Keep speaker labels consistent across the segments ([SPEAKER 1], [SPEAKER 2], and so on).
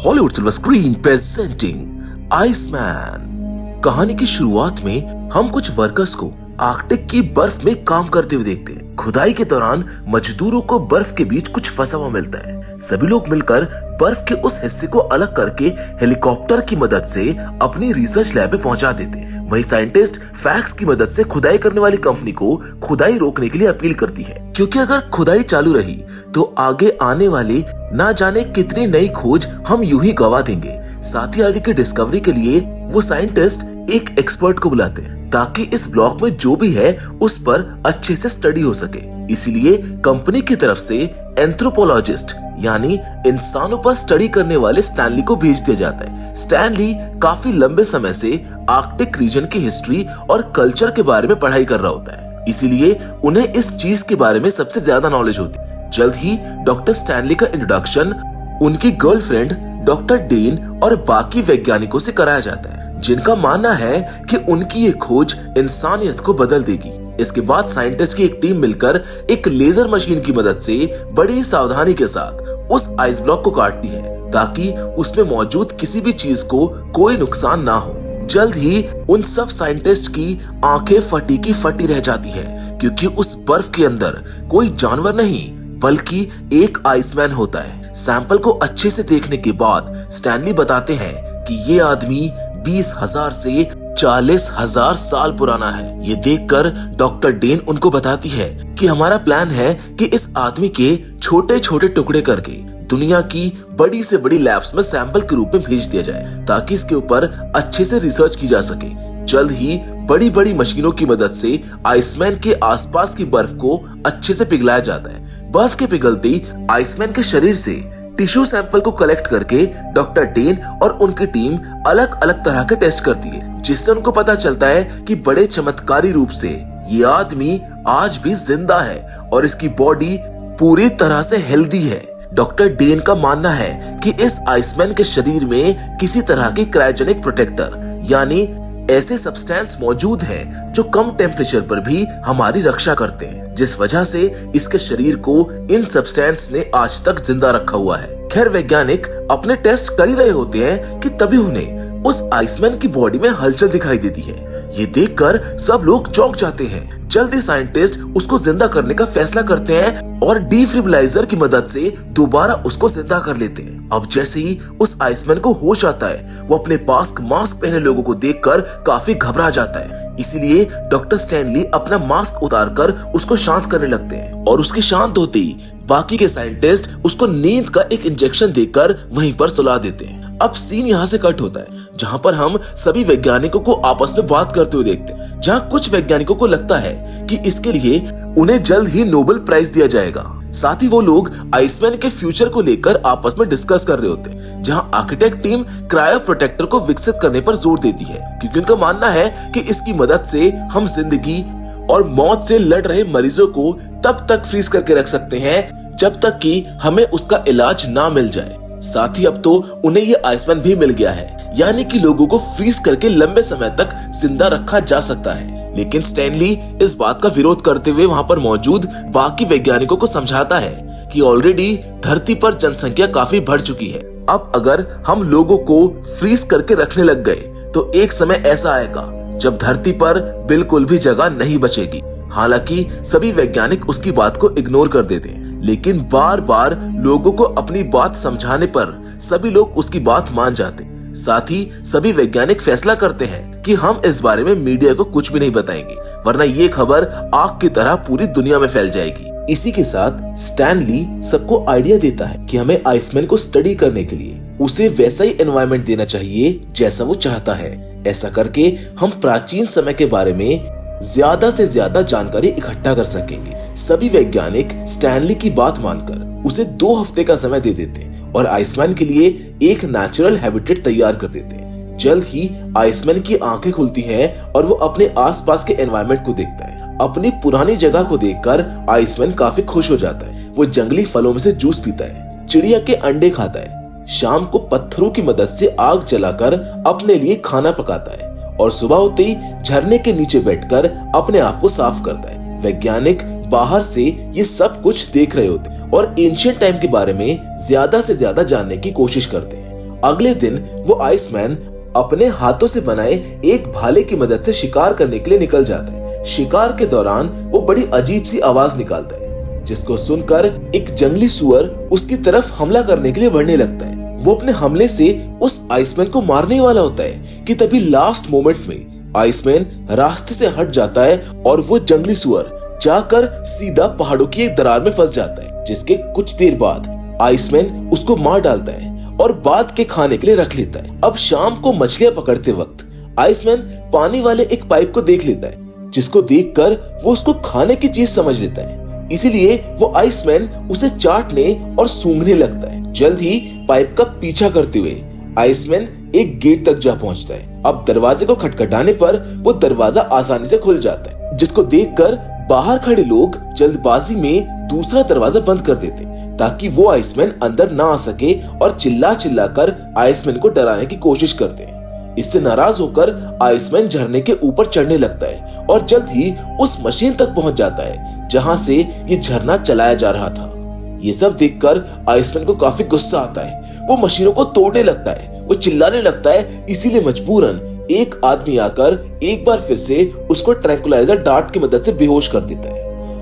[SPEAKER 1] Hollywood silver screen presenting Iceman. कहानी की शुरुआत में हम कुछ वर्कर्स को आर्कटिक की बर्फ में काम करते हुए देखते हैं। खुदाई के दौरान मजदूरों को बर्फ के बीच कुछ फंसा हुआ मिलता है। सभी लोग मिलकर बर्फ के उस हिस्से को अलग करके हेलीकॉप्टर की मदद से अपनी रिसर्च लैब में पहुंचा देते हैं। वहीं साइंटिस्ट फैक्स की मदद से खुदाई करने वाली कंपनी को खुदाई रोकने के लिए अपील करती है, क्योंकि अगर खुदाई चालू रही तो आगे आने वाली ना जाने कितनी नई खोज हम यूं ही गवा देंगे। साथ ही आगे की डिस्कवरी के लिए वो साइंटिस्ट एक एक्सपर्ट को बुलाते हैं ताकि इस ब्लॉक में जो भी है उस पर अच्छे से स्टडी हो सके। इसीलिए कंपनी की तरफ से एंथ्रोपोलॉजिस्ट यानी इंसानों पर स्टडी करने वाले स्टैनली को भेज दिया जाता है। स्टैनली काफी लंबे समय से आर्कटिक रीजन की हिस्ट्री और कल्चर के बारे में पढ़ाई कर रहा होता है, इसीलिए उन्हें इस चीज के बारे में सबसे ज्यादा नॉलेज होती है। जल्द ही डॉक्टर स्टैनली का इंट्रोडक्शन उनकी गर्लफ्रेंड डॉक्टर डेन और बाकी वैज्ञानिकों से कराया जाता है, जिनका मानना है कि उनकी ये खोज इंसानियत को बदल देगी। इसके बाद साइंटिस्ट की एक टीम मिलकर एक लेजर मशीन की मदद से बड़ी सावधानी के साथ उस आइस ब्लॉक को काटती है ताकि उसमें मौजूद किसी भी चीज को कोई नुकसान ना हो। जल्द ही उन सब साइंटिस्ट की आंखें फटी की फटी रह जाती है, क्योंकि उस बर्फ के अंदर कोई जानवर नहीं बल्कि एक आइसमैन होता है। सैंपल को अच्छे से देखने के बाद स्टैनली बताते हैं कि ये आदमी 20,000 से 40,000 साल पुराना है। ये देखकर डॉक्टर डेन उनको बताती है कि हमारा प्लान है कि इस आदमी के छोटे छोटे टुकड़े करके दुनिया की बड़ी से बड़ी लैब्स में सैंपल के रूप में भेज दिया जाए ताकि इसके ऊपर अच्छे से रिसर्च की जा सके। जल्द ही बड़ी बड़ी मशीनों की मदद से आइसमैन के आसपास की बर्फ को अच्छे से पिघलाया जाता है। बर्फ के पिघलते ही आइसमैन के शरीर से टिश्यू सैंपल को कलेक्ट करके डॉक्टर डेन और उनकी टीम अलग अलग तरह के टेस्ट करती है, जिससे उनको पता चलता है कि बड़े चमत्कारी रूप से ये आदमी आज भी जिंदा है और इसकी बॉडी पूरी तरह से हेल्दी है। डॉक्टर डेन का मानना है कि इस आइसमैन के शरीर में किसी तरह के क्रायोजेनिक प्रोटेक्टर यानी ऐसे सब्सटेंस मौजूद हैं जो कम टेम्परेचर पर भी हमारी रक्षा करते हैं, जिस वजह से इसके शरीर को इन सब्सटेंस ने आज तक जिंदा रखा हुआ है। खैर वैज्ञानिक अपने टेस्ट कर ही रहे होते हैं कि तभी उन्हें उस आइसमैन की बॉडी में हलचल दिखाई देती है। ये देखकर सब लोग चौंक जाते हैं। जल्दी साइंटिस्ट उसको जिंदा करने का फैसला करते हैं और डिफिब्रिलाइजर की मदद से दोबारा उसको जिंदा कर लेते हैं। अब जैसे ही उस आइसमैन को होश आता है, वो अपने पास मास्क पहने लोगों को देखकर काफी घबरा जाता है। इसीलिए डॉक्टर स्टैनली अपना मास्क उतारकर उसको शांत करने लगते हैं और उसके शांत होते ही बाकी के साइंटिस्ट उसको नींद का एक इंजेक्शन देकर वहीं पर सुला देते हैं। अब सीन यहाँ से कट होता है, जहाँ पर हम सभी वैज्ञानिकों को आपस में बात करते हुए देखते हैं। जहाँ कुछ वैज्ञानिकों को लगता है कि इसके लिए उन्हें जल्द ही नोबेल प्राइज दिया जाएगा। साथ ही वो लोग आइसमैन के फ्यूचर को लेकर आपस में डिस्कस कर रहे होते हैं, जहाँ आर्किटेक्ट टीम क्रायो प्रोटेक्टर को विकसित करने पर जोर देती है, क्योंकि उनका मानना है कि इसकी मदद से हम जिंदगी और मौत से लड़ रहे मरीजों को तब तक फ्रीज करके रख सकते हैं जब तक कि हमें उसका इलाज ना मिल जाए। साथ ही अब तो उन्हें ये आइसमैन भी मिल गया है, यानी कि लोगों को फ्रीज करके लंबे समय तक जिंदा रखा जा सकता है। लेकिन स्टैनली इस बात का विरोध करते हुए वहाँ पर मौजूद बाकी वैज्ञानिकों को समझाता है कि ऑलरेडी धरती पर जनसंख्या काफी बढ़ चुकी है। अब अगर हम लोगों को फ्रीज करके रखने लग गए तो एक समय ऐसा आएगा जब धरती पर बिल्कुल भी जगह नहीं बचेगी। हालांकि सभी वैज्ञानिक उसकी बात को इग्नोर कर देते हैं, लेकिन बार बार लोगों को अपनी बात समझाने पर सभी लोग उसकी बात मान जाते हैं। साथ ही सभी वैज्ञानिक फैसला करते हैं कि हम इस बारे में मीडिया को कुछ भी नहीं बताएंगे, वरना ये खबर आग की तरह पूरी दुनिया में फैल जाएगी। इसी के साथ स्टैनली सबको आइडिया देता है कि हमें आइसमैन को स्टडी करने के लिए उसे वैसा ही एनवायरनमेंट देना चाहिए जैसा वो चाहता है। ऐसा करके हम प्राचीन समय के बारे में ज्यादा से ज्यादा जानकारी इकट्ठा कर सकेंगे। सभी वैज्ञानिक स्टैनली की बात मानकर उसे 2 हफ्ते का समय दे देते हैं और आइसमैन के लिए एक नेचुरल हैबिटेट तैयार कर देते हैं। जल्द ही आइसमैन की आंखें खुलती हैं और वो अपने आसपास के एनवायरनमेंट को देखता है। अपनी पुरानी जगह को देखकर आइसमैन काफी खुश हो जाता है। वो जंगली फलों में से जूस पीता है, चिड़िया के अंडे खाता है, शाम को पत्थरों की मदद से आग जलाकर अपने लिए खाना पकाता है और सुबह होते ही झरने के नीचे बैठकर अपने आप को साफ करता है। वैज्ञानिक बाहर से ये सब कुछ देख रहे होते हैं और एंशिएंट टाइम के बारे में ज्यादा से ज्यादा जानने की कोशिश करते हैं। अगले दिन वो आइसमैन अपने हाथों से बनाए एक भाले की मदद से शिकार करने के लिए निकल जाता है। शिकार के दौरान वो बड़ी अजीब सी आवाज निकालता है, जिसको सुनकर एक जंगली सुअर उसकी तरफ हमला करने के लिए बढ़ने लगता है। वो अपने हमले से उस आइसमैन को मारने वाला होता है कि तभी लास्ट मोमेंट में आइसमैन रास्ते से हट जाता है और वो जंगली सुअर जाकर सीधा पहाड़ों की एक दरार में फंस जाता है, जिसके कुछ देर बाद आइसमैन उसको मार डालता है और बाद के खाने के लिए रख लेता है। अब शाम को मछलियां पकड़ते वक्त आइसमैन पानी वाले एक पाइप को देख लेता है, जिसको देखकर वो उसको खाने की चीज समझ लेता है। इसीलिए वो आइसमैन उसे चाटने और सूंघने लगता है। जल्द ही पाइप का पीछा करते हुए आइसमैन एक गेट तक जा पहुंचता है। अब दरवाजे को खटखटाने पर वो दरवाजा आसानी से खुल जाता है, जिसको देखकर बाहर खड़े लोग जल्दबाजी में दूसरा दरवाजा बंद कर देते ताकि वो आइसमैन अंदर ना आ सके और चिल्ला चिल्ला कर आइसमैन को डराने की कोशिश करते हैं। इससे नाराज होकर आइसमैन झरने के ऊपर चढ़ने लगता है और जल्द ही उस मशीन तक पहुंच जाता है जहां से ये झरना चलाया जा रहा था। ये सब देखकर आइसमैन को काफी गुस्सा आता है। वो मशीनों को तोड़ने लगता है, वो चिल्लाने लगता है। इसीलिए मजबूरन एक आदमी आकर एक बार फिर से उसको ट्रैंकुलाइजर डार्ट की मदद से बेहोश कर देता है।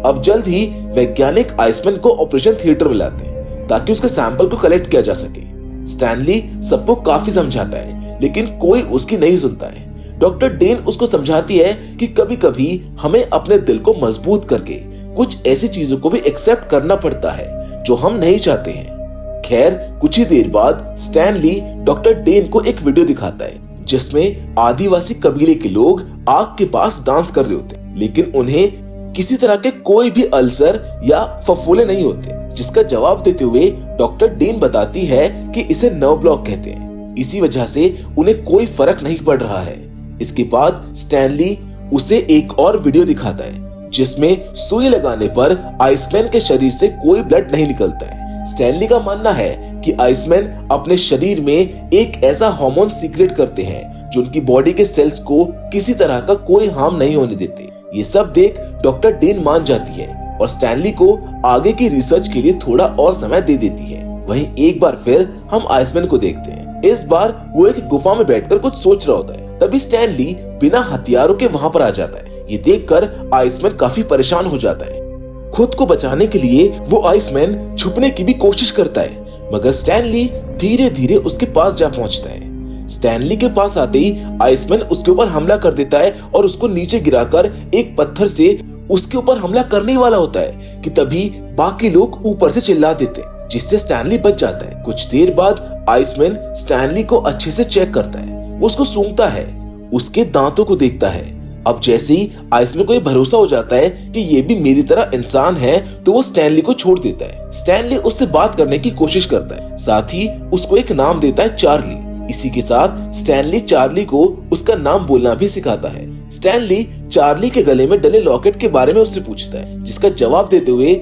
[SPEAKER 1] अब जल्द ही वैज्ञानिक आइसमैन को ऑपरेशन थिएटर में लाते हैं ताकि उसके सैंपल को कलेक्ट किया जा सके। स्टैनली सबको काफी समझाता है, लेकिन कोई उसकी नहीं सुनता है। डॉक्टर डेन उसको समझाती है कि कभी कभी हमें अपने दिल को मजबूत करके कुछ ऐसी चीजों को भी एक्सेप्ट करना पड़ता है जो हम नहीं चाहते हैं। खैर, कुछ ही देर बाद स्टैनली डॉक्टर डेन को एक वीडियो दिखाता है जिसमें आदिवासी कबीले के लोग आग के पास डांस कर रहे होते, लेकिन उन्हें किसी तरह के कोई भी अल्सर या फफोले नहीं होते। जिसका जवाब देते हुए डॉक्टर डेन बताती है कि इसे नर्व ब्लॉक कहते हैं, इसी वजह से उन्हें कोई फर्क नहीं पड़ रहा है। इसके बाद स्टैनली उसे एक और वीडियो दिखाता है जिसमें सुई लगाने पर आइसमैन के शरीर से कोई ब्लड नहीं निकलता है। स्टैनली का मानना है कि आइसमैन अपने शरीर में एक ऐसा हार्मोन सीक्रेट करते हैं जो उनकी बॉडी के सेल्स को किसी तरह का कोई हार्म नहीं होने देते। ये सब देख डॉक्टर डेन मान जाती है और स्टैनली को आगे की रिसर्च के लिए थोड़ा और समय दे देती है। वहीं एक बार फिर हम आइसमैन को देखते हैं। इस बार वो एक गुफा में बैठकर कुछ सोच रहा होता है। तभी स्टैनली बिना हथियारों के वहां पर आ जाता है। ये देखकर आइसमैन काफी परेशान हो जाता है। खुद को बचाने के लिए वो आइसमैन छुपने की भी कोशिश करता है, मगर स्टैनली धीरे धीरे उसके पास जा पहुंचता है। स्टैनली के पास आते ही आइसमैन उसके ऊपर हमला कर देता है और उसको नीचे गिराकर एक पत्थर से उसके ऊपर हमला करने वाला होता है कि तभी बाकी लोग ऊपर से चिल्ला देते हैं, जिससे स्टैनली बच जाता है। कुछ देर बाद आइसमैन स्टैनली को अच्छे से चेक करता है, वो उसको सूंघता है, उसके दांतों को देखता है। अब जैसे ही आइसमैन को ये भरोसा हो जाता है कि ये भी मेरी तरह इंसान है, तो वो स्टैनली को छोड़ देता है। स्टैनली उससे बात करने की कोशिश करता है, साथ ही उसको एक नाम देता है, चार्ली। इसी के साथ स्टैनली चार्ली को उसका नाम बोलना भी सिखाता है। स्टैनली चार्ली के गले में डले लॉकेट के बारे में उससे पूछता है, जिसका जवाब देते हुए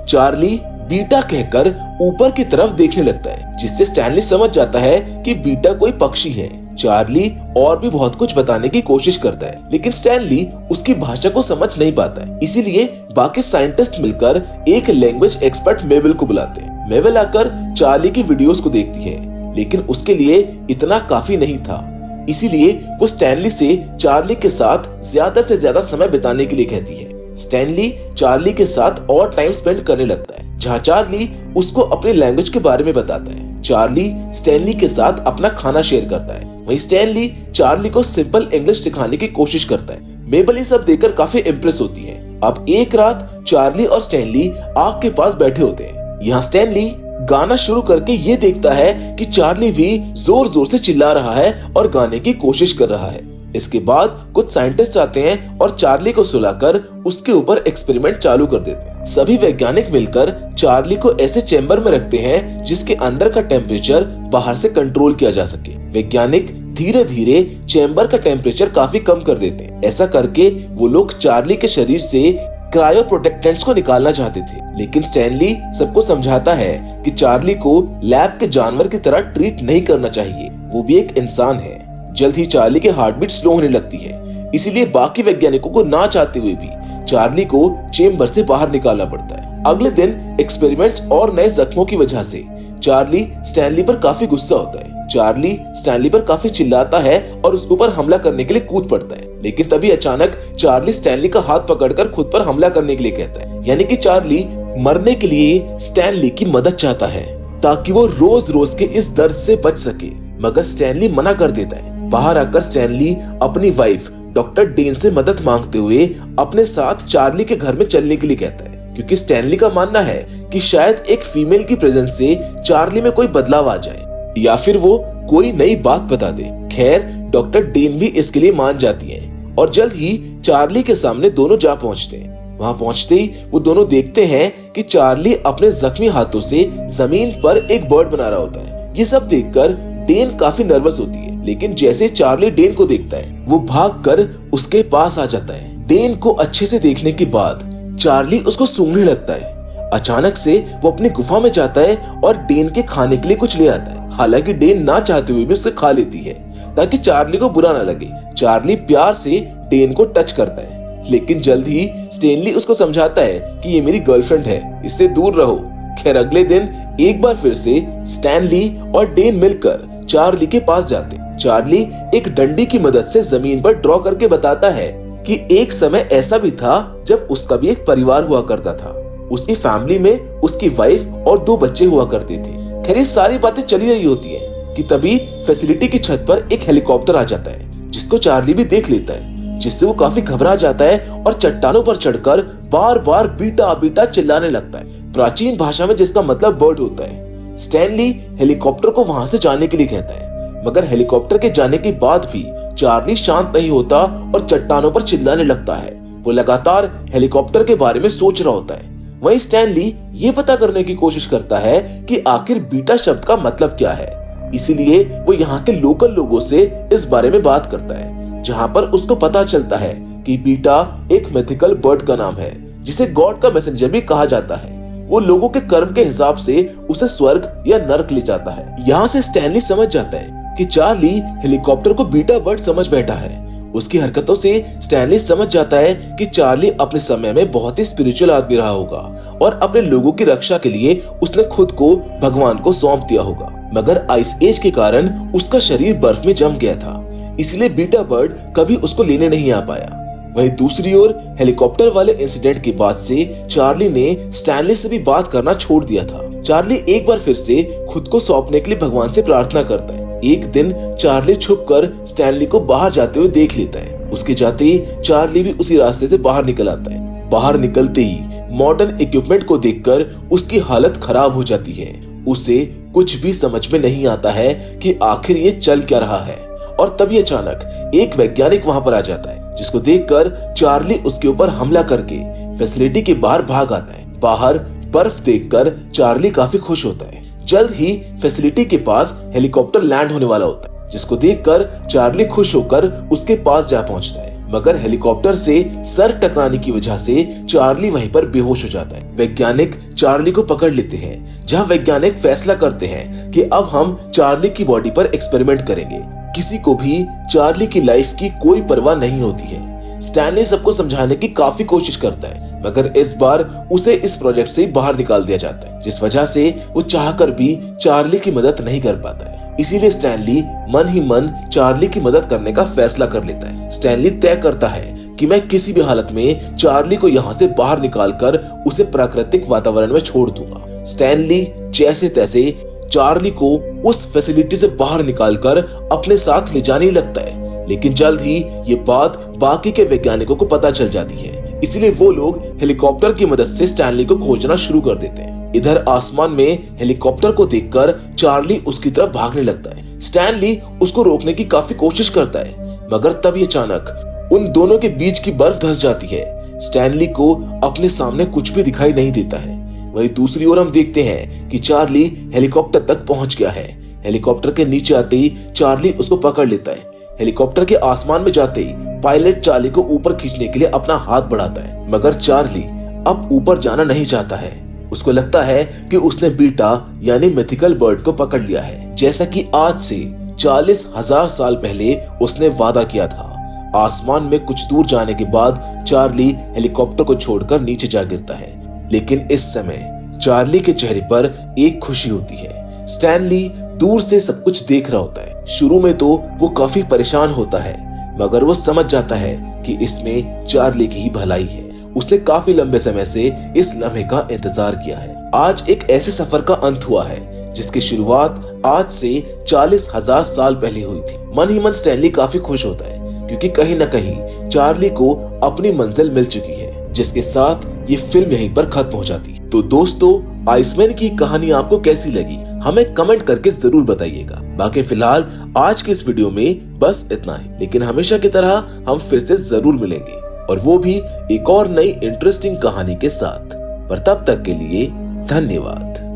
[SPEAKER 1] चार्ली बीटा कहकर ऊपर की तरफ देखने लगता है, जिससे स्टैनली समझ जाता है कि बीटा कोई पक्षी है। चार्ली और भी बहुत कुछ बताने की कोशिश करता है, लेकिन स्टैनली उसकी भाषा को समझ नहीं पाता है। इसीलिए बाकी साइंटिस्ट मिलकर एक लैंग्वेज एक्सपर्ट मेबल को बुलाते हैं। मेबल आकर चार्ली की वीडियोस को देखती है, लेकिन उसके लिए इतना काफी नहीं था। इसीलिए वो स्टैनली से चार्ली के साथ ज्यादा से ज्यादा समय बिताने के लिए कहती है। स्टैनली चार्ली के साथ और टाइम स्पेंड करने लगता है, जहाँ चार्ली उसको अपने लैंग्वेज के बारे में बताता है। चार्ली स्टैनली के साथ अपना खाना शेयर करता है, वहीं स्टैनली चार्ली को सिंपल इंग्लिश सिखाने की कोशिश करता है। मेबल ये सब देखकर काफी इम्प्रेस होती है। अब एक रात चार्ली और स्टैनली आग के पास बैठे होते हैं। यहाँ स्टैनली गाना शुरू करके ये देखता है कि चार्ली भी जोर जोर से चिल्ला रहा है और गाने की कोशिश कर रहा है। इसके बाद कुछ साइंटिस्ट आते हैं और चार्ली को सुलाकर उसके ऊपर एक्सपेरिमेंट चालू कर देते हैं। सभी वैज्ञानिक मिलकर चार्ली को ऐसे चैम्बर में रखते हैं जिसके अंदर का टेम्परेचर बाहर से कंट्रोल किया जा सके। वैज्ञानिक धीरे धीरे चैम्बर का टेम्परेचर काफी कम कर देते हैं। ऐसा करके वो लोग चार्ली के शरीर से क्रायो प्रोटेक्टेंट्स को निकालना चाहते थे, लेकिन स्टैनली सबको समझाता है कि चार्ली को लैब के जानवर की तरह ट्रीट नहीं करना चाहिए, वो भी एक इंसान है। जल्द ही चार्ली की हार्ट बीट स्लो होने लगती है, इसीलिए बाकी वैज्ञानिकों को ना चाहते हुए भी चार्ली को चेम्बर से बाहर निकालना पड़ता है। अगले दिन एक्सपेरिमेंट्स और नए जख्मों की वजह से चार्ली स्टैनली पर काफी गुस्सा होता है। चार्ली स्टैनली पर काफी चिल्लाता है और उसके ऊपर हमला करने के लिए कूद पड़ता है, लेकिन तभी अचानक चार्ली स्टैनली का हाथ पकड़कर खुद पर हमला करने के लिए कहता है। यानी कि चार्ली मरने के लिए स्टैनली की मदद चाहता है ताकि वो रोज रोज के इस दर्द से बच सके, मगर स्टैनली मना कर देता है। बाहर आकर स्टैनली अपनी वाइफ डॉक्टर डेन से मदद मांगते हुए अपने साथ चार्ली के घर में चलने के लिए कहता है, क्योंकि स्टैनली का मानना है कि शायद एक फीमेल की प्रेजेंस से चार्ली में कोई बदलाव आ जाए या फिर वो कोई नई बात बता दे। खैर डॉक्टर डेन भी इसके लिए मान जाती है और जल्द ही चार्ली के सामने दोनों जा पहुंचते हैं। वहां पहुंचते ही वो दोनों देखते हैं कि चार्ली अपने जख्मी हाथों से जमीन पर एक बर्ड बना रहा होता है। ये सब देखकर डेन काफी नर्वस होती है, लेकिन जैसे चार्ली डेन को देखता है वो भागकर उसके पास आ जाता है। डेन को अच्छे से देखने के बाद चार्ली उसको सूंघने लगता है। अचानक से वो अपनी गुफा में जाता है और डेन के खाने के लिए कुछ ले आता है। हालांकि डेन ना चाहते हुए भी उसे खा लेती है ताकि चार्ली को बुरा ना लगे। चार्ली प्यार से डेन को टच करता है, लेकिन जल्द ही स्टैनली उसको समझाता है कि ये मेरी गर्लफ्रेंड है, इससे दूर रहो। खैर अगले दिन एक बार फिर से स्टैनली और डेन मिलकर चार्ली के पास जाते हैं। चार्ली एक डंडी की मदद से जमीन पर ड्रॉ करके बताता है कि एक समय ऐसा भी था जब उसका भी एक परिवार हुआ करता था। उसकी फैमिली में उसकी वाइफ और 2 बच्चे हुआ करते थे। खैर ये सारी बातें चली रही होती हैं कि तभी फैसिलिटी की छत पर एक हेलीकॉप्टर आ जाता है, जिसको चार्ली भी देख लेता है, जिससे वो काफी घबरा जाता है और चट्टानों पर चढ़कर बार बार बीटा बीटा चिल्लाने लगता है, प्राचीन भाषा में जिसका मतलब बर्ड होता है। स्टैनली हेलीकॉप्टर को वहां से जाने के लिए कहता है, मगर हेलीकॉप्टर के जाने के बाद भी चार्ली शांत नहीं होता और चट्टानों पर चिल्लाने लगता है। वो लगातार हेलीकॉप्टर के बारे में सोच रहा होता है। वहीं स्टैनली ये पता करने की कोशिश करता है कि आखिर बीटा शब्द का मतलब क्या है। इसीलिए वो यहाँ के लोकल लोगों से इस बारे में बात करता है, जहाँ पर उसको पता चलता है कि बीटा एक मिथिकल बर्ड का नाम है, जिसे गॉड का मैसेंजर भी कहा जाता है। वो लोगों के कर्म के हिसाब से उसे स्वर्ग या नर्क ले जाता है। यहाँ से स्टैनली समझ जाता है कि चार्ली हेलीकॉप्टर को बीटा बर्ड समझ बैठा है। उसकी हरकतों से स्टैनली समझ जाता है कि चार्ली अपने समय में बहुत ही स्पिरिचुअल आदमी रहा होगा और अपने लोगों की रक्षा के लिए उसने खुद को भगवान को सौंप दिया होगा। मगर आइस एज के कारण उसका शरीर बर्फ में जम गया था, इसलिए बीटा बर्ड कभी उसको लेने नहीं आ पाया। वहीं दूसरी ओर हेलीकॉप्टर वाले इंसिडेंट के बाद से चार्ली ने स्टैनली से भी बात करना छोड़ दिया था। चार्ली एक बार फिर से खुद को सौंपने के लिए भगवान से प्रार्थना करता है। एक दिन चार्ली छुपकर स्टैनली को बाहर जाते हुए देख लेता है। उसके जाते ही चार्ली भी उसी रास्ते से बाहर निकल आता है। बाहर निकलते ही मॉडर्न इक्विपमेंट को देखकर उसकी हालत खराब हो जाती है। उसे कुछ भी समझ में नहीं आता है कि आखिर ये चल क्या रहा है। और तभी अचानक एक वैज्ञानिक वहां पर आ जाता है, जिसको देखकर चार्ली उसके ऊपर हमला करके फैसिलिटी के बाहर भाग आता है। बाहर बर्फ देखकर चार्ली काफी खुश होता है। जल्द ही फैसिलिटी के पास हेलीकॉप्टर लैंड होने वाला होता है, जिसको देखकर चार्ली खुश होकर उसके पास जा पहुंचता है। मगर हेलीकॉप्टर से सर टकराने की वजह से चार्ली वहीं पर बेहोश हो जाता है। वैज्ञानिक चार्ली को पकड़ लेते हैं, जहां वैज्ञानिक फैसला करते हैं कि अब हम चार्ली की बॉडी पर एक्सपेरिमेंट करेंगे। किसी को भी चार्ली की लाइफ की कोई परवाह नहीं होती है। स्टैनली सबको समझाने की काफी कोशिश करता है, मगर इस बार उसे इस प्रोजेक्ट से बाहर निकाल दिया जाता है, जिस वजह से वो चाहकर भी चार्ली की मदद नहीं कर पाता है। इसीलिए स्टैनली मन ही मन चार्ली की मदद करने का फैसला कर लेता है। स्टैनली तय करता है कि मैं किसी भी हालत में चार्ली को यहाँ से बाहर निकालकर उसे प्राकृतिक वातावरण में छोड़ दूंगा। स्टैनली जैसे तैसे चार्ली को उस फैसिलिटी से बाहर निकालकर अपने साथ ले जाने लगता है, लेकिन जल्द ही ये बात बाकी के वैज्ञानिकों को पता चल जाती है। इसलिए वो लोग हेलीकॉप्टर की मदद से स्टैनली को खोजना शुरू कर देते हैं। इधर आसमान में हेलीकॉप्टर को देखकर चार्ली उसकी तरफ भागने लगता है। स्टैनली उसको रोकने की काफी कोशिश करता है, मगर तभी अचानक उन दोनों के बीच की बर्फ धंस जाती है। स्टैनली को अपने सामने कुछ भी दिखाई नहीं देता है। वहीं दूसरी ओर हम देखते हैं कि चार्ली हेलीकॉप्टर तक पहुंच गया है। हेलीकॉप्टर के नीचे आते ही चार्ली उसको पकड़ लेता है। हेलीकॉप्टर के आसमान में जाते ही पायलट चार्ली को ऊपर खींचने के लिए अपना हाथ बढ़ाता है, मगर चार्ली अब ऊपर जाना नहीं चाहता है। उसको लगता है कि उसने बीटा यानी मिथिकल बर्ड को पकड़ लिया है, जैसा कि आज से 40,000 साल पहले उसने वादा किया था। आसमान में कुछ दूर जाने के बाद चार्ली हेलीकॉप्टर को छोड़कर नीचे जा गिरता है, लेकिन इस समय चार्ली के चेहरे पर एक खुशी होती है। स्टैनली दूर से सब कुछ देख रहा होता है। शुरू में तो वो काफी परेशान होता है, मगर वो समझ जाता है कि इसमें चार्ली की ही भलाई है। उसने काफी लंबे समय से इस लम्हे का इंतजार किया है। आज एक ऐसे सफर का अंत हुआ है जिसकी शुरुआत आज से 40,000 साल पहले हुई थी। मन ही मन स्टैनली काफी खुश होता है क्योंकि कहीं न कहीं चार्ली को अपनी मंजिल मिल चुकी है, जिसके साथ ये फिल्म यहीं पर खत्म हो जाती है। तो दोस्तों, आइसमैन की कहानी आपको कैसी लगी हमें कमेंट करके जरूर बताइएगा। बाकी फिलहाल आज के इस वीडियो में बस इतना ही, लेकिन हमेशा की तरह हम फिर से जरूर मिलेंगे, और वो भी एक और नई इंटरेस्टिंग कहानी के साथ। पर तब तक के लिए धन्यवाद।